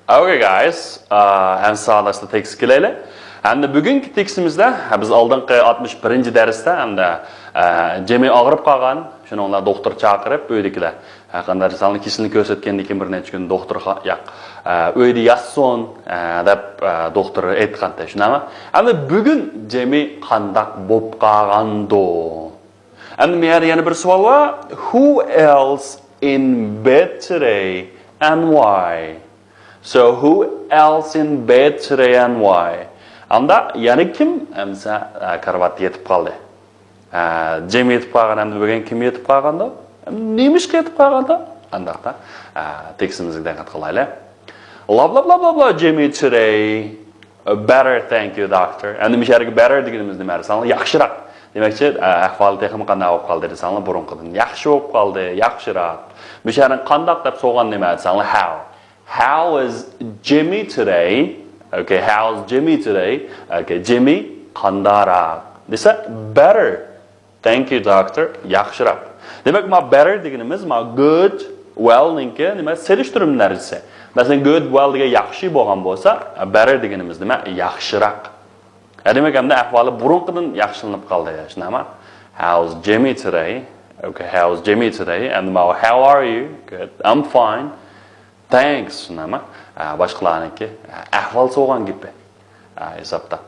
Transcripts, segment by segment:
Okay guys, hem sağlaştı tekst keleli. Hem de bugünkü tekstimizde biz aldığınki 61. derste hem de cemi ağırıp kalgan, şunu onlar doktor çağırıp öylekiler. Hakkında sanlı kişilik gösterken bir neçe gün doktor yak öyle yazson dep doktor aytganda şunu ama hem de bugün cemi kandak bop kalgando. Hem de yana bir sual var. Who else in bed today and why? So who else in bed today and why? Anda yani kim? Emsa karvat yetip kaldı. Cem yetip kalgan hem de bugün kim yetip kalganda? Neymiş ki yetip kalganda? Andaqta tekstimizden katqılayla. Blah blah blah blah blah Jimmy today. Better thank you doctor. Endi müşariki better deganimiz nima? Sanlı yaxshiroq. Demakchi ahvoli texnik qanday bo'lib qoldi desanlar burunqidan yaxshi bo'lib qoldi, yaxshiroq. Müşarin qandaq deb so'g'an nima desanlar how. How is Jimmy today? Okay, how's Jimmy today? Okay, Jimmy qandaroq. Desa better. Thank you doctor. Yaxshiroq. Demak, ma better deganimiz ma good, well ninki nima selishtirumlar esa. Masalan good, well degan yaxshi bo'lgan bo'lsa, better deganimiz nima yaxshiroq. Demek hem de ahvali burunqidan yaxshilanib qoldi. Shunami? How's Jimmy today? Okay, how's Jimmy today? And how are you? Good. I'm fine. Thanks. Shunami? Boshqalarniki ahvol so'g'an gibi. Hesabda.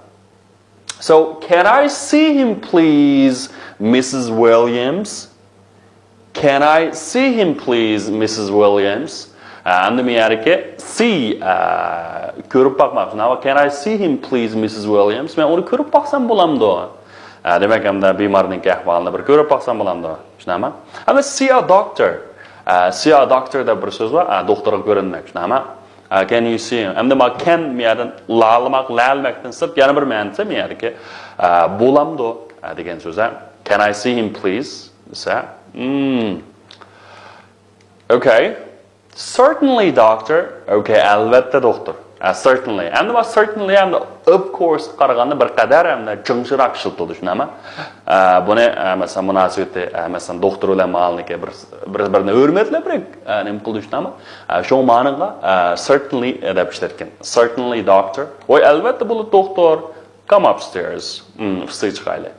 So, can I see him please, Mrs. Williams? Can I see him please, Mrs. Williams? Endi men yerga see ko'rib bakmoqchi. Can I see him please Mrs. Williams? Men uni ko'rib baksam bo'lamdi. Demak, hamda bemorning ahvolini bir ko'rib baksam bo'lamdi. Shunami? Hamda see a doctor. See a doctor deb bir so'z bor. Doktorga ko'rinmak. Shunami? Can you see him? Hamda men can men lalmakdan sirt yana bir ma'nosi men yerga bo'lamdi degan so'z. Can I see him please? Desa, Okay. Certainly, doctor. Okay, albatta doktor. Certainly. Endi bu certainly ham of course qaraganda bir qadar ham jinchiroq ishiltadi, shunami? Buni masalan munosabati, masalan doktor bilan ma'lumotga bir-birini hurmatlab nima qildi, shunami? Shu ma'noga certainly deb ishlatgan. Certainly, doctor. Voy, albatta bu doktor. Come upstairs. Ustga chiqaylik.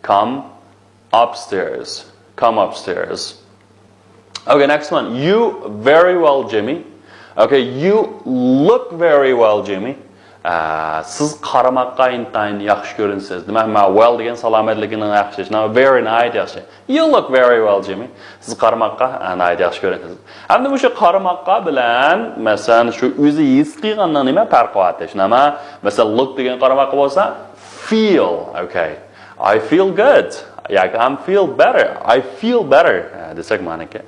Come upstairs. Come upstairs. Okay, next one. You very well, Jimmy. Okay, you look very well, Jimmy. Siz qaramoqqa intayin yaxshi ko'rinsiz. Demak, men well degan salomatligining yaxshi. Now very nice yaxshi. You look very well, Jimmy. Siz qaramoqqa nice yaxshi ko'rinsiz. Endi bu shu qaramoqqa bilan, masalan, shu o'zi his qilgandan nima farqi bor? Shunami? Masalan, look degan qaramoqqa bo'lsa, feel. Okay. I feel good. Yeah, I feel better. I feel better. Desak maniki,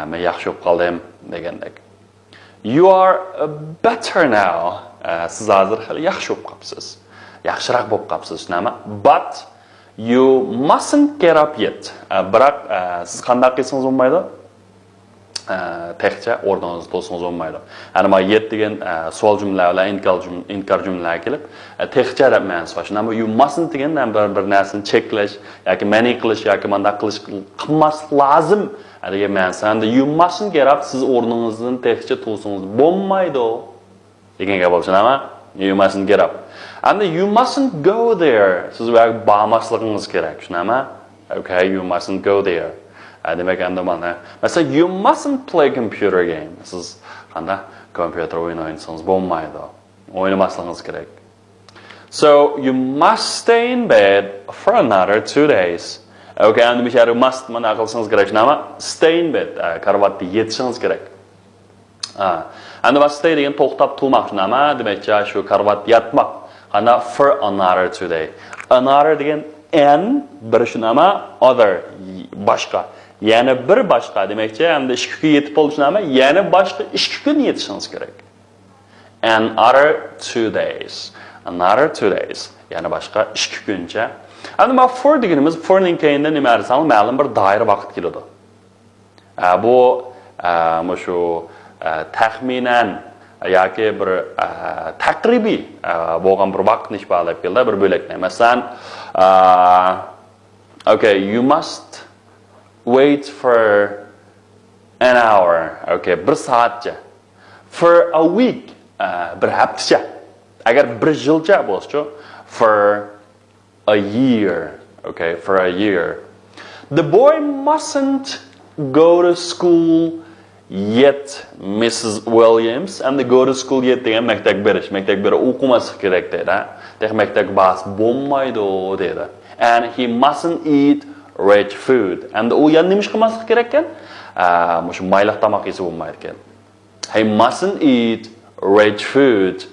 men yaxshi bo'lib qoldim degandek. You are better now. Siz hozir hali yaxshi bo'lib qolibsiz. Yaxshiroq bo'lib qolibsiz, shunami? But you mustn't get up yet. Biroq siz qanday qilsangiz bo'lmaydi? Textcha o'rningizni to'sangiz bo'lmaydi. Ana men yet degan savol jumla bilan inkor jumla kelib, textcha deb ma'nosi bor. Shunami you mustn't degandan bir narsani cheklash yoki mani qilish yoki manda qilmas lozim degan ma'nosi. Endi you mustn't get up, siz o'rningizdan textcha to'sangiz bo'lmaydi degan gap bo'lsa, nima? You mustn't get up. Endi you mustn't go there. Siz bu yerga bormasligingiz kerak. Shunami? Okay, you mustn't go there. Demek endi mana. Mesela you mustn't play computer game. Siz qanda kompyuter o'yin o'ynasangiz bo'lmaydi. O'ynamasligingiz kerak. So you must stay in bed for another 2 days. Okay, endi bir şey must mana qilsangiz kerak. Nima? Stay in bed. Karvatda yetishingiz kerak. Endi bu stay degan to'xtab turmoq. Nima? Demakcha shu karvat yatmoq. Qanda for another 2 days. Another degan an bir shu nima? Other boshqa. Yani bir başka demekçe hem de işki yetip oluşun ama yani başka işki gün yetişiniz gerek. Another 2 days. Another 2 days. Yani başka işki günce. Hem de for degenimiz for'ning keyinde nima arasam ma'lum bir doira vaqt keladi. Bu şu taxminan yoki bir taqribiy bo'lgan bir vaqtni ifodalab keldi bir bo'lakda. Masalan, okay, you must wait for an hour. Okay, bir soatcha. For a week. bir haftacha. Agar bir yilcha bo'lsa, for a year. Okay, for a year. The boy mustn't go to school yet, Mrs. Williams. And the go to school yet degan maktab berish. Maktab berib o'qimaslik kerak deydi. Demak maktab bas bo'lmaydi deydi. And he mustn't eat rich food. And u yana nima qilmaslik kerak ekan? Mush mayliq tamoq yesa bo'lmaydi ekan. He mustn't eat rich food.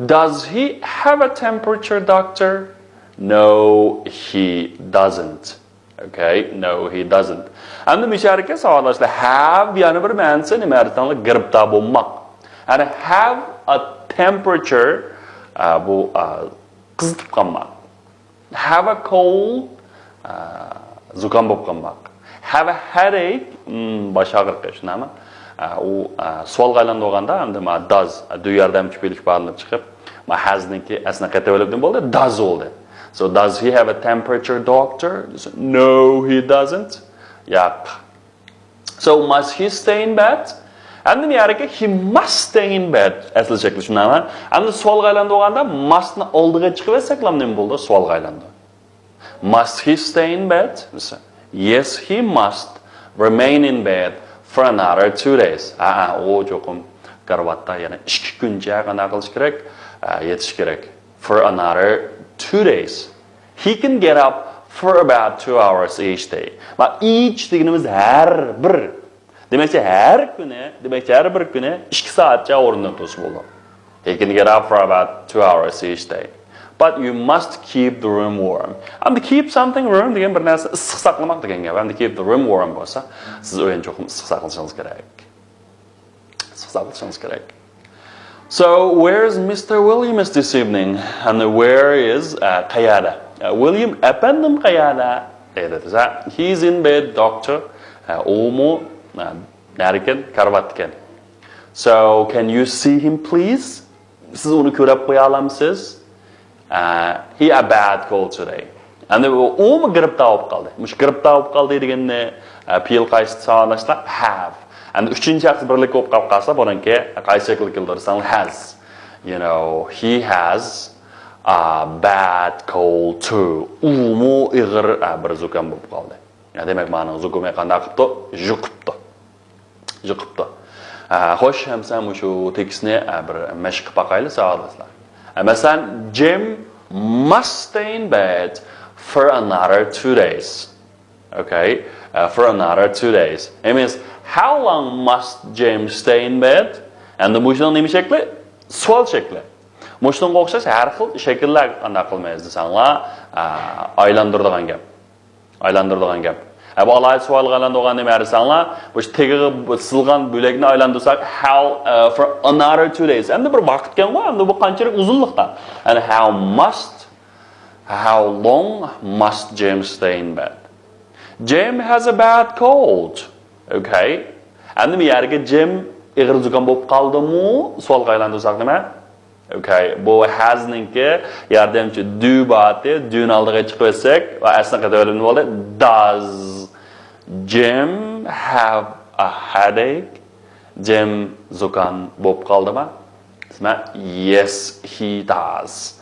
Does he have a temperature, doctor? No, he doesn't. Okay, no, he doesn't. And the misharika savolashlar have yana bir ma'nosi nima artanli giribda bo'lmoq. And have a temperature bu qizitib qolmoq. Have a cold zukam bo'lib qolmoq. Have a headache bosh og'riqi shunami? U savolga aylanib olganda hamda does do yordamchi fe'lik ba'lib chiqib ma hasniki asna qaytarilib bo'ldi does oldi. So does he have a temperature, doctor? No, he doesn't. Yep. So must he stay in bed? And then he must stay in bed. Asli shakli shunami? And the savolga aylanib olganda mustni oldiga chiqib etsak nima bo'ldi? Savolga aylandi. Must he stay in bed? Yes, he must remain in bed for another 2 days. O jo'qim karvatda yana 2 kuncha qana qilish kerak, yetish kerak. For another 2 days. He can get up for about 2 hours each day. But each deganimiz har bir. Demakchi har bir kuni 2 soatcha o'rnidan tursa bo'ladi. He can get up for about 2 hours each day. But you must keep the room warm. And to keep something warm degan bir narsa issiq saqlamoq degan gap. And to keep the room warm bo'lsa, siz o'yin cho'qim issiq saqlashingiz kerak. Issiq saqlashingiz kerak. So, where is Mr. Williams this evening? And where is qayada? William efendim qayada? He's in bed, doctor. Umu nariken karvatken. So, can you see him please? Siz uni ko'rib qo'ya olamsiz? He had a bad cold today. And umu gripda olib qoldi. Mush gripda olib qoldi deganni pil qaysi sonashlar have. And uchinchi shaxs birlik bo'lib qolsa, buningki qaysi shakl keltirsan has. You know, he has a bad cold too. Umu ig'ir bir zukam bo'lib qoldi. Demak, ma'no zukumga qanday qilibdi? Juqibdi. Juqibdi. Xo'sh, hamsa shu tekstni bir mashq qilib boqaylik savollar. Masalan, Jim must stay in bed for another 2 days. Okay, for another 2 days. It means how long must James stay in bed? And the mushning nima shakli? Savol shakli. Mushning o'xshash har xil shakllar qanday qilmaymiz desanlar, aylantiradigan gap. Aylantiradigan gap. Bu alohida savolga aylantirgan nima desanlar, bu tegi silgan bo'lakni aylantirsak how for another 2 days. Endi bir vaqtgan qo'y, endi bu qanchalik uzunlikda. And how long must James stay in bed? James has a bad cold. Okay. Endi bu yerga Jim ig'ir zukam bo'lib qoldimi? Savolga aylantirsak nima? Okay, bu hasninki yordamchi do bati, do'ni oldiga chiqib etsak va asli qaytarilib bo'ldi. Does Jim have a headache? Jim zukam bo'lib qoldimi? Nima? Yes, he does.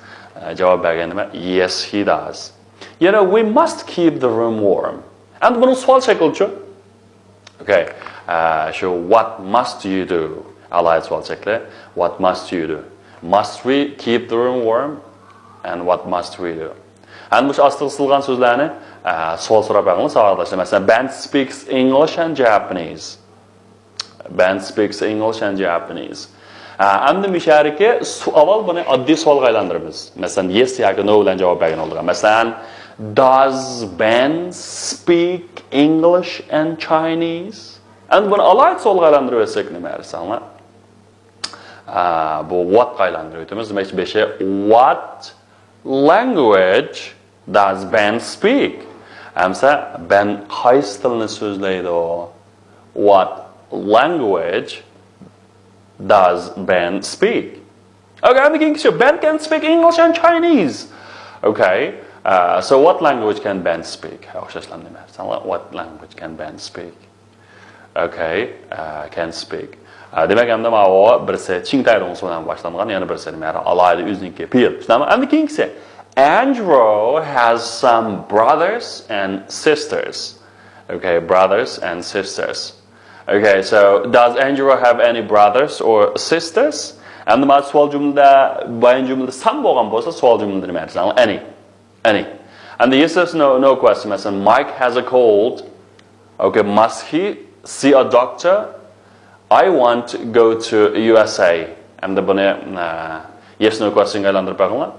Javob bergan nima? Yes, he does. You know, we must keep the room warm. And buni savol shaklchi. Okay. So what must you do? Alohida savol shakli. What must you do? Must we keep the room warm? And what must we do? And mush astig silgan so'zlarni savol so'rab beramiz savollar. Masalan, Ben speaks English and Japanese. Ben speaks English and Japanese. Endi mishariki avval buni oddiy savolga aylantiramiz. Masalan, yes yoki no bilan javob bergan oldigan. Masalan, does Ben speak English and Chinese? Endi buni alohida savolga aylantirib etsak nima dersanglar? Bu what aylantirib o'tamiz. Demak, beshi what language does Ben speak? Amsa Ben qaysi tilni so'zlaydi? What language does Ben speak? Okay, I'm thinking so Ben can speak English and Chinese. Okay, so what language can Ben speak? What language can Ben speak? Okay, can speak. Demek hem de o birisi Çingtay Dongsu'dan başlangan, yani birisi alayda üznünki pil. Hem de kingisi, Andrew has some brothers and sisters. Okay, brothers and sisters. Okay, so does Andrew have any brothers or sisters? Hem de sual cümlede, bayan cümlede sam boğan bolsa sual cümlede ne dersin? Any. And the yes or no question. Mesela Mike has a cold. Okay, must he see a doctor? I want to go to USA. Hem de bunu yes no question aylandırıp bakınlar.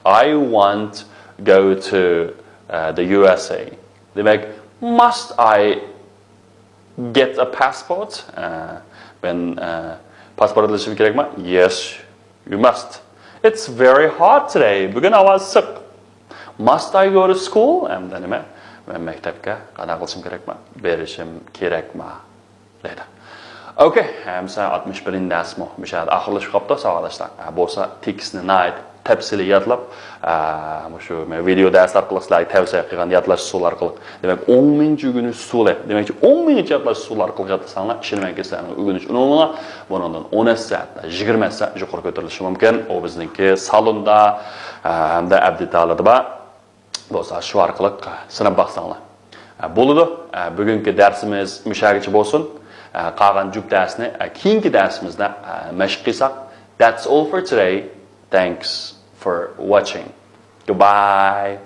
I want go to the USA. Demek must I get a passport? Ben passport alışveriş gerek mi? Yes, you must. It's very hot today. Bugün hava sık. Must I go to school? Hem de nime? Ben mektepke qana qilishim kerakmi? Berishim kerakmi? Deydi. Okay, hamsa 61 darsmi? Mishad oxirlashib qopdi, savolashlar. Bo'lsa tekstni nayt tafsili yodlab, shu video darslar qilishlar, tavsiya qilgan yodlash usullari orqali. Demak, 10-kunun usuli. Demakki, 10 yodlash usullari orqali yodlasanlar, ishlangan sizlarning o'rganish unumini bundan 10 soat, 20 soat yuqori ko'tarilishi mumkin. O bizningki salonda hamda abditalida bo'lsa shu orqali sinab baqsanglar. Bo'ladi. Bugungi darsimiz mushagicha bo'lsin. Qolgan jup darsni keyingi darsimizda mashq qilsak. That's all for today. Thanks for watching. Goodbye.